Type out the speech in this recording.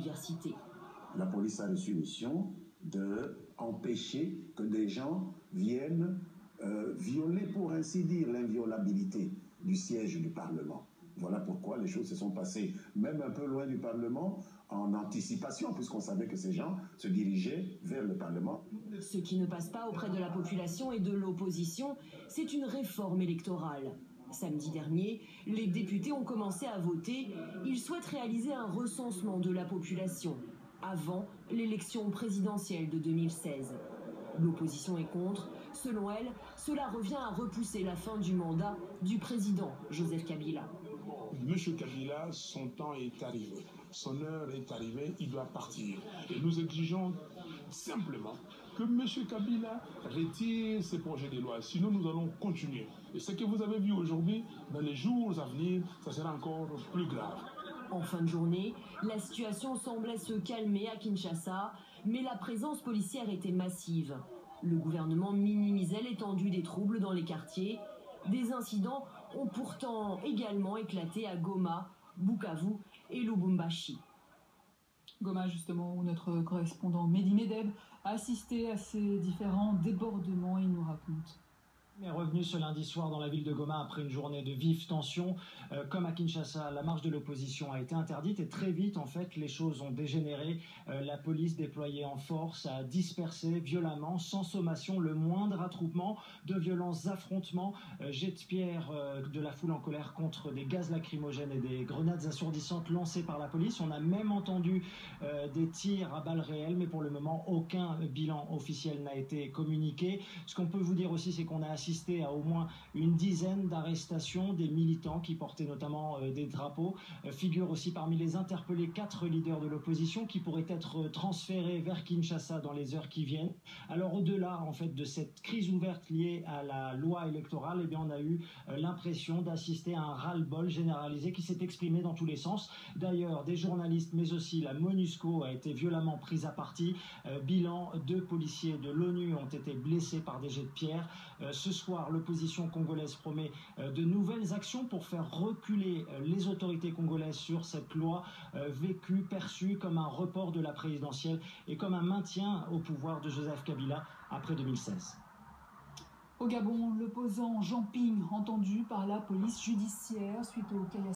biodiversité. La police a reçu mission d'empêcher que des gens viennent violer, pour ainsi dire, l'inviolabilité du siège du Parlement. Voilà pourquoi les choses se sont passées, même un peu loin du Parlement, en anticipation, puisqu'on savait que ces gens se dirigeaient vers le Parlement. Ce qui ne passe pas auprès de la population et de l'opposition, c'est une réforme électorale. Samedi dernier, les députés ont commencé à voter. Ils souhaitent réaliser un recensement de la population avant l'élection présidentielle de 2016. L'opposition est contre. Selon elle, cela revient à repousser la fin du mandat du président Joseph Kabila. Monsieur Kabila, son temps est arrivé. Son heure est arrivée, il doit partir. Et nous exigeons simplement que monsieur Kabila retire ses projets de loi. Sinon, nous allons continuer. Et ce que vous avez vu aujourd'hui, dans les jours à venir, ça sera encore plus grave. En fin de journée, la situation semblait se calmer à Kinshasa, mais la présence policière était massive. Le gouvernement minimisait l'étendue des troubles dans les quartiers. Des incidents ont pourtant également éclaté à Goma, Bukavu et Lubumbashi. Goma, justement, où notre correspondant Mehdi Medeb a assisté à ces différents débordements, il nous raconte. Est revenu ce lundi soir dans la ville de Goma après une journée de vives tensions. Comme à Kinshasa, la marche de l'opposition a été interdite et très vite, en fait, les choses ont dégénéré. La police déployée en force a dispersé violemment, sans sommation, le moindre attroupement, de violents affrontements, jets de pierre de la foule en colère contre des gaz lacrymogènes et des grenades assourdissantes lancées par la police. On a même entendu des tirs à balles réelles, mais pour le moment, aucun bilan officiel n'a été communiqué. Ce qu'on peut vous dire aussi, c'est qu'on a assisté à au moins une dizaine d'arrestations des militants qui portaient notamment des drapeaux. Figurent aussi parmi les interpellés 4 leaders de l'opposition qui pourraient être transférés vers Kinshasa dans les heures qui viennent. Alors au-delà en fait de cette crise ouverte liée à la loi électorale, eh bien, on a eu l'impression d'assister à un ras-le-bol généralisé qui s'est exprimé dans tous les sens. D'ailleurs, des journalistes mais aussi la MONUSCO a été violemment prise à partie. Bilan, 2 policiers de l'ONU ont été blessés par des jets de pierre. Ce soir, l'opposition congolaise promet de nouvelles actions pour faire reculer les autorités congolaises sur cette loi vécue, perçue comme un report de la présidentielle et comme un maintien au pouvoir de Joseph Kabila après 2016. Au Gabon, l'opposant Jean Ping, entendu par la police judiciaire suite au caillassage